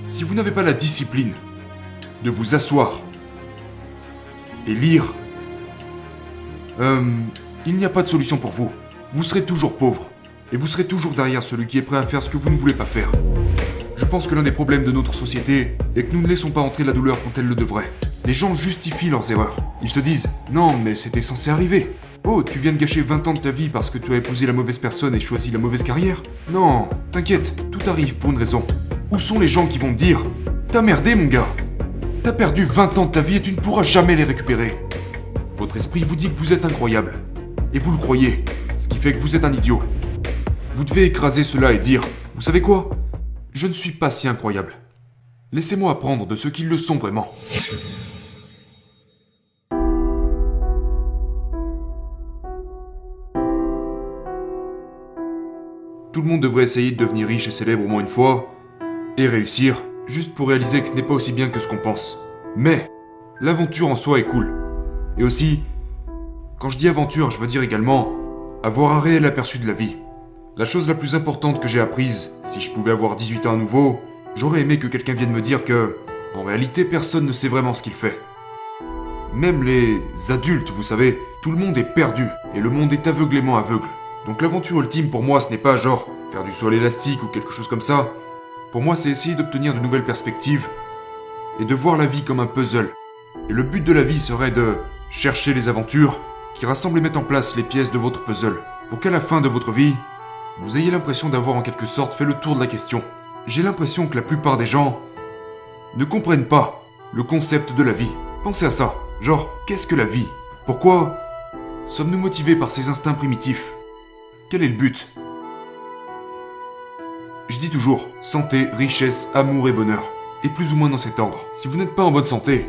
si vous n'avez pas la discipline de vous asseoir et lire, il n'y a pas de solution pour vous. Vous serez toujours pauvre. Et vous serez toujours derrière celui qui est prêt à faire ce que vous ne voulez pas faire. Je pense que l'un des problèmes de notre société est que nous ne laissons pas entrer la douleur quand elle le devrait. Les gens justifient leurs erreurs. Ils se disent « Non, mais c'était censé arriver. Oh, tu viens de gâcher 20 ans de ta vie parce que tu as épousé la mauvaise personne et choisi la mauvaise carrière ? Non, t'inquiète, tout arrive pour une raison. Où sont les gens qui vont te dire « T'as merdé, mon gars. T'as perdu 20 ans de ta vie et tu ne pourras jamais les récupérer. » Votre esprit vous dit que vous êtes incroyable. Et vous le croyez, ce qui fait que vous êtes un idiot. Vous devez écraser cela et dire « Vous savez quoi ? Je ne suis pas si incroyable. Laissez-moi apprendre de ceux qui le sont vraiment. » Tout le monde devrait essayer de devenir riche et célèbre au moins une fois, et réussir, juste pour réaliser que ce n'est pas aussi bien que ce qu'on pense. Mais, l'aventure en soi est cool. Et aussi, quand je dis aventure, je veux dire également avoir un réel aperçu de la vie. La chose la plus importante que j'ai apprise, si je pouvais avoir 18 ans à nouveau, j'aurais aimé que quelqu'un vienne me dire que, en réalité, personne ne sait vraiment ce qu'il fait. Même les adultes, vous savez, tout le monde est perdu, et le monde est aveuglément aveugle. Donc l'aventure ultime pour moi, ce n'est pas genre faire du saut à l'élastique ou quelque chose comme ça. Pour moi, c'est essayer d'obtenir de nouvelles perspectives, et de voir la vie comme un puzzle. Et le but de la vie serait de chercher les aventures qui rassemblent et mettent en place les pièces de votre puzzle, pour qu'à la fin de votre vie, vous ayez l'impression d'avoir en quelque sorte fait le tour de la question. J'ai l'impression que la plupart des gens ne comprennent pas le concept de la vie. Pensez à ça. Genre, qu'est-ce que la vie ? Pourquoi sommes-nous motivés par ces instincts primitifs ? Quel est le but ? Je dis toujours santé, richesse, amour et bonheur. Et plus ou moins dans cet ordre. Si vous n'êtes pas en bonne santé,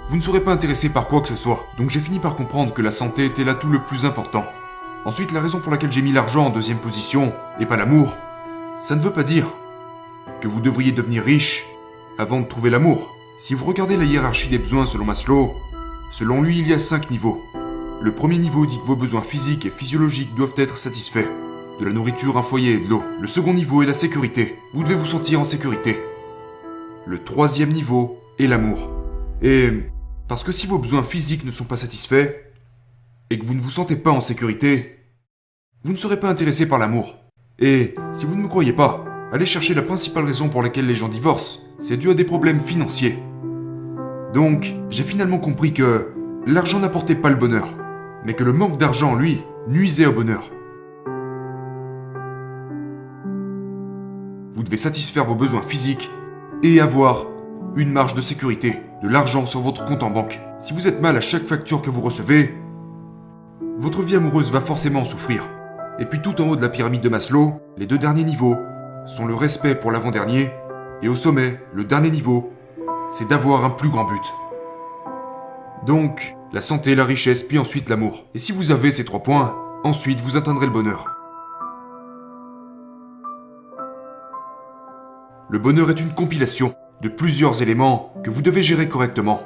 vous ne serez pas intéressé par quoi que ce soit. Donc j'ai fini par comprendre que la santé était l'atout le plus important. Ensuite, la raison pour laquelle j'ai mis l'argent en deuxième position, et pas l'amour, ça ne veut pas dire que vous devriez devenir riche avant de trouver l'amour. Si vous regardez la hiérarchie des besoins selon Maslow, selon lui, il y a 5 niveaux. Le premier niveau dit que vos besoins physiques et physiologiques doivent être satisfaits. De la nourriture, un foyer et de l'eau. Le second niveau est la sécurité. Vous devez vous sentir en sécurité. Le troisième niveau est l'amour. Et parce que si vos besoins physiques ne sont pas satisfaits, et que vous ne vous sentez pas en sécurité, vous ne serez pas intéressé par l'amour. Et si vous ne me croyez pas, allez chercher la principale raison pour laquelle les gens divorcent. C'est dû à des problèmes financiers. Donc, j'ai finalement compris que l'argent n'apportait pas le bonheur, mais que le manque d'argent, lui, nuisait au bonheur. Vous devez satisfaire vos besoins physiques et avoir une marge de sécurité, de l'argent sur votre compte en banque. Si vous êtes mal à chaque facture que vous recevez, votre vie amoureuse va forcément en souffrir. Et puis tout en haut de la pyramide de Maslow, les 2 derniers niveaux sont le respect pour l'avant-dernier, et au sommet, le dernier niveau, c'est d'avoir un plus grand but. Donc, la santé, la richesse, puis ensuite l'amour. Et si vous avez ces 3 points, ensuite vous atteindrez le bonheur. Le bonheur est une compilation de plusieurs éléments que vous devez gérer correctement.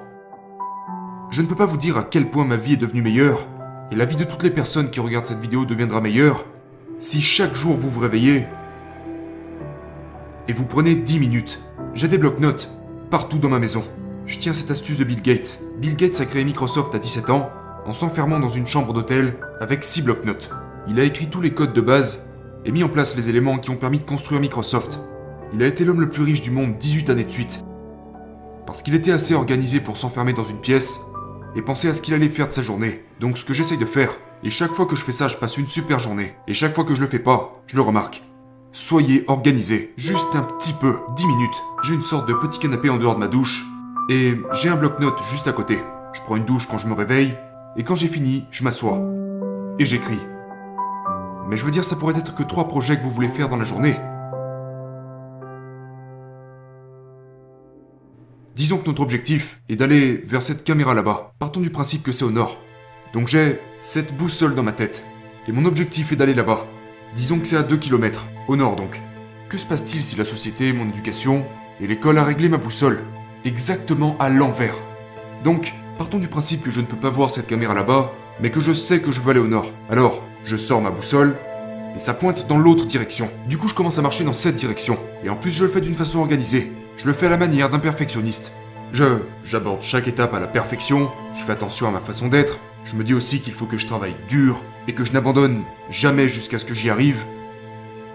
Je ne peux pas vous dire à quel point ma vie est devenue meilleure, et la vie de toutes les personnes qui regardent cette vidéo deviendra meilleure, si chaque jour vous vous réveillez et vous prenez 10 minutes. J'ai des blocs-notes partout dans ma maison. Je tiens cette astuce de Bill Gates. Bill Gates a créé Microsoft à 17 ans en s'enfermant dans une chambre d'hôtel avec 6 blocs-notes. Il a écrit tous les codes de base et mis en place les éléments qui ont permis de construire Microsoft. Il a été l'homme le plus riche du monde 18 années de suite. Parce qu'il était assez organisé pour s'enfermer dans une pièce et penser à ce qu'il allait faire de sa journée. Donc ce que j'essaye de faire, et chaque fois que je fais ça, je passe une super journée. Et chaque fois que je le fais pas, je le remarque. Soyez organisé, juste un petit peu, 10 minutes. J'ai une sorte de petit canapé en dehors de ma douche, et j'ai un bloc-notes juste à côté. Je prends une douche quand je me réveille, et quand j'ai fini, je m'assois. Et j'écris. Mais je veux dire, ça pourrait être que 3 projets que vous voulez faire dans la journée. Disons que notre objectif est d'aller vers cette caméra là-bas. Partons du principe que c'est au nord. Donc j'ai cette boussole dans ma tête. Et mon objectif est d'aller là-bas. Disons que c'est à 2 km, au nord donc. Que se passe-t-il si la société, mon éducation et l'école a réglé ma boussole exactement à l'envers? Donc, partons du principe que je ne peux pas voir cette caméra là-bas, mais que je sais que je veux aller au nord. Alors, je sors ma boussole et ça pointe dans l'autre direction. Du coup, je commence à marcher dans cette direction. Et en plus, je le fais d'une façon organisée. Je le fais à la manière d'un perfectionniste. J'aborde chaque étape à la perfection, je fais attention à ma façon d'être, je me dis aussi qu'il faut que je travaille dur et que je n'abandonne jamais jusqu'à ce que j'y arrive.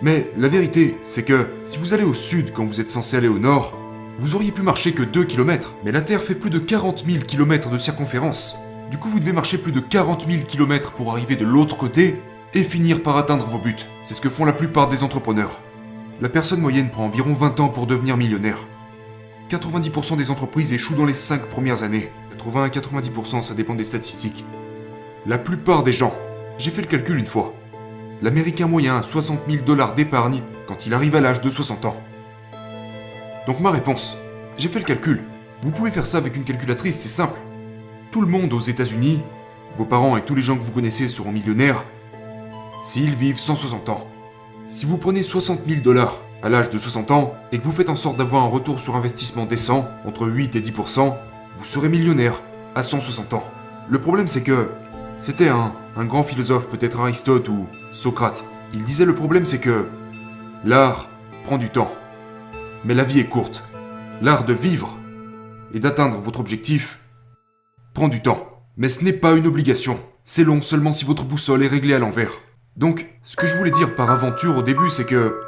Mais la vérité, c'est que si vous allez au sud quand vous êtes censé aller au nord, vous auriez pu marcher que 2 km, mais la Terre fait plus de 40 000 km de circonférence. Du coup, vous devez marcher plus de 40 000 km pour arriver de l'autre côté et finir par atteindre vos buts. C'est ce que font la plupart des entrepreneurs. La personne moyenne prend environ 20 ans pour devenir millionnaire. 90% des entreprises échouent dans les 5 premières années. 80 à 90%, ça dépend des statistiques. La plupart des gens, j'ai fait le calcul une fois, l'Américain moyen a 60 000 $ d'épargne quand il arrive à l'âge de 60 ans. Donc ma réponse, j'ai fait le calcul. Vous pouvez faire ça avec une calculatrice, c'est simple. Tout le monde aux États-Unis, vos parents et tous les gens que vous connaissez seront millionnaires s'ils vivent 160 ans. Si vous prenez 60 000 $ à l'âge de 60 ans et que vous faites en sorte d'avoir un retour sur investissement décent, entre 8 et 10%, vous serez millionnaire à 160 ans. Le problème c'est que c'était un grand philosophe, peut-être Aristote ou Socrate. Il disait le problème c'est que l'art prend du temps. Mais la vie est courte. L'art de vivre et d'atteindre votre objectif prend du temps. Mais ce n'est pas une obligation. C'est long seulement si votre boussole est réglée à l'envers. Donc, ce que je voulais dire par aventure au début, c'est que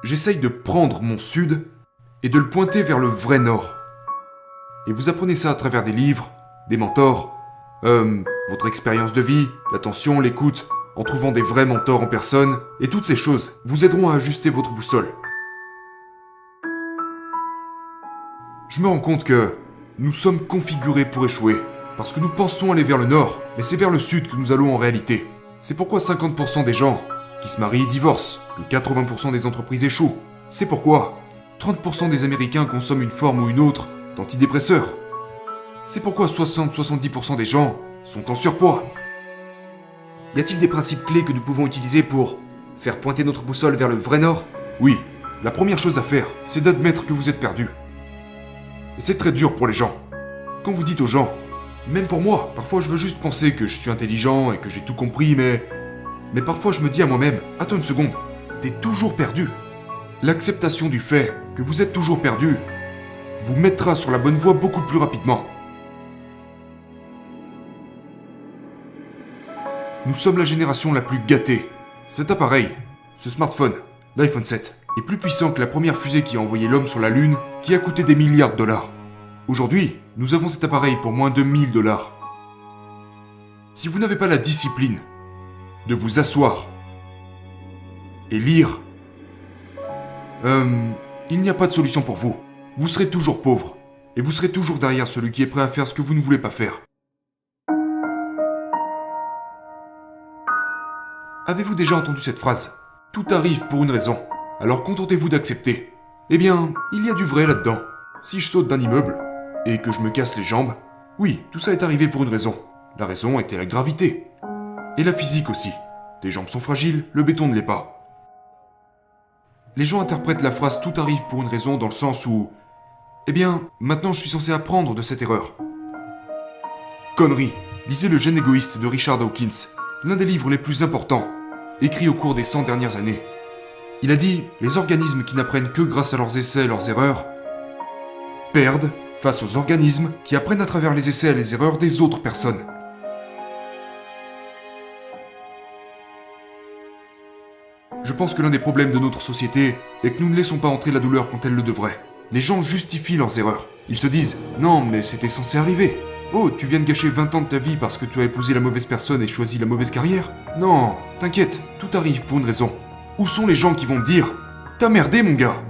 j'essaye de prendre mon sud et de le pointer vers le vrai nord. Et vous apprenez ça à travers des livres, des mentors, votre expérience de vie, l'attention, l'écoute, en trouvant des vrais mentors en personne, et toutes ces choses vous aideront à ajuster votre boussole. Je me rends compte que nous sommes configurés pour échouer, parce que nous pensons aller vers le nord, mais c'est vers le sud que nous allons en réalité. C'est pourquoi 50% des gens qui se marient divorcent, que 80% des entreprises échouent. C'est pourquoi 30% des Américains consomment une forme ou une autre d'antidépresseurs. C'est pourquoi 60-70% des gens sont en surpoids. Y a-t-il des principes clés que nous pouvons utiliser pour faire pointer notre boussole vers le vrai nord? Oui, la première chose à faire, c'est d'admettre que vous êtes perdu. Et c'est très dur pour les gens. Quand vous dites aux gens, même pour moi, parfois je veux juste penser que je suis intelligent et que j'ai tout compris, mais parfois je me dis à moi-même, attends une seconde, t'es toujours perdu. L'acceptation du fait que vous êtes toujours perdu vous mettra sur la bonne voie beaucoup plus rapidement. Nous sommes la génération la plus gâtée. Cet appareil, ce smartphone, l'iPhone 7, est plus puissant que la première fusée qui a envoyé l'homme sur la Lune, qui a coûté des milliards de dollars. Aujourd'hui, nous avons cet appareil pour moins de 1000 $. Si vous n'avez pas la discipline de vous asseoir et lire, il n'y a pas de solution pour vous. Vous serez toujours pauvre, et vous serez toujours derrière celui qui est prêt à faire ce que vous ne voulez pas faire. Avez-vous déjà entendu cette phrase? Tout arrive pour une raison, alors contentez-vous d'accepter. Eh bien, il y a du vrai là-dedans. Si je saute d'un immeuble, et que je me casse les jambes, oui, tout ça est arrivé pour une raison. La raison était la gravité. Et la physique aussi. Tes jambes sont fragiles, le béton ne l'est pas. Les gens interprètent la phrase « tout arrive pour une raison » dans le sens où eh bien, maintenant je suis censé apprendre de cette erreur. Connerie. Lisez Le gène égoïste de Richard Dawkins, l'un des livres les plus importants, écrit au cours des 100 dernières années. Il a dit « Les organismes qui n'apprennent que grâce à leurs essais et leurs erreurs perdent face aux organismes qui apprennent à travers les essais et les erreurs des autres personnes. » Je pense que l'un des problèmes de notre société est que nous ne laissons pas entrer la douleur quand elle le devrait. Les gens justifient leurs erreurs. Ils se disent « Non, mais c'était censé arriver. Oh, tu viens de gâcher 20 ans de ta vie parce que tu as épousé la mauvaise personne et choisi la mauvaise carrière? Non, t'inquiète, tout arrive pour une raison. » Où sont les gens qui vont te dire « T'as merdé, mon gars.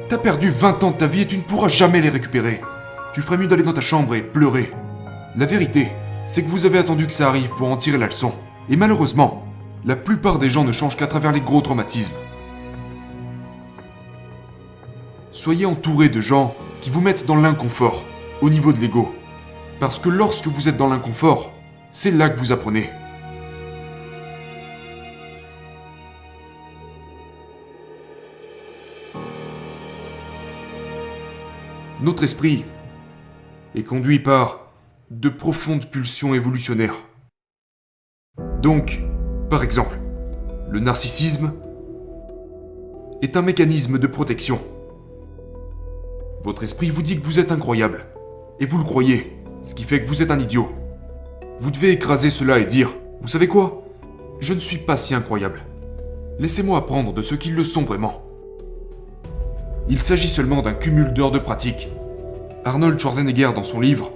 T'as perdu 20 ans de ta vie et tu ne pourras jamais les récupérer. Tu ferais mieux d'aller dans ta chambre et pleurer. » La vérité, c'est que vous avez attendu que ça arrive pour en tirer la leçon. Et malheureusement, la plupart des gens ne changent qu'à travers les gros traumatismes. Soyez entouré de gens qui vous mettent dans l'inconfort, au niveau de l'ego. Parce que lorsque vous êtes dans l'inconfort, c'est là que vous apprenez. Notre esprit est conduit par de profondes pulsions évolutionnaires. Donc, par exemple, Le narcissisme est un mécanisme de protection. Votre esprit vous dit que vous êtes incroyable. Et vous le croyez, ce qui fait que vous êtes un idiot. Vous devez écraser cela et dire, vous savez quoi? Je ne suis pas si incroyable. Laissez-moi apprendre de ceux qui le sont vraiment. Il s'agit seulement d'un cumul d'heures de pratique. Arnold Schwarzenegger, dans son livre,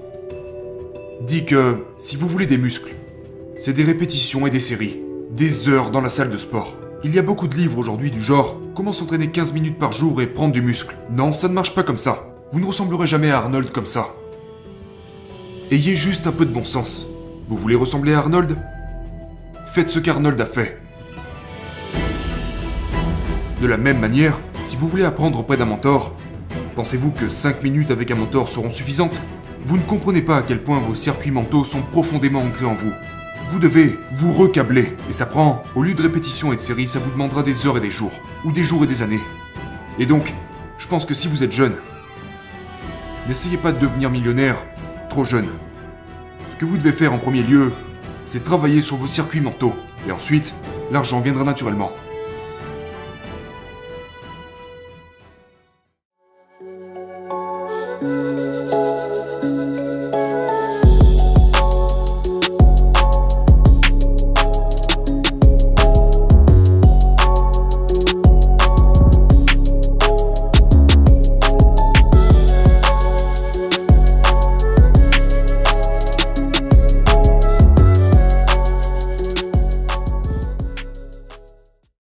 dit que si vous voulez des muscles, c'est des répétitions et des séries, des heures dans la salle de sport. Il y a beaucoup de livres aujourd'hui du genre « Comment s'entraîner 15 minutes par jour et prendre du muscle ». Non, ça ne marche pas comme ça. Vous ne ressemblerez jamais à Arnold comme ça. Ayez juste un peu de bon sens. Vous voulez ressembler à Arnold? Faites ce qu'Arnold a fait. De la même manière, si vous voulez apprendre auprès d'un mentor, pensez-vous que 5 minutes avec un mentor seront suffisantes? Vous ne comprenez pas à quel point vos circuits mentaux sont profondément ancrés en vous. Vous devez vous recabler, et ça prend, au lieu de répétitions et de séries, ça vous demandera des heures et des jours, ou des jours et des années. Et donc, je pense que si vous êtes jeune, n'essayez pas de devenir millionnaire trop jeune. Ce que vous devez faire en premier lieu, c'est travailler sur vos circuits mentaux, et ensuite, l'argent viendra naturellement.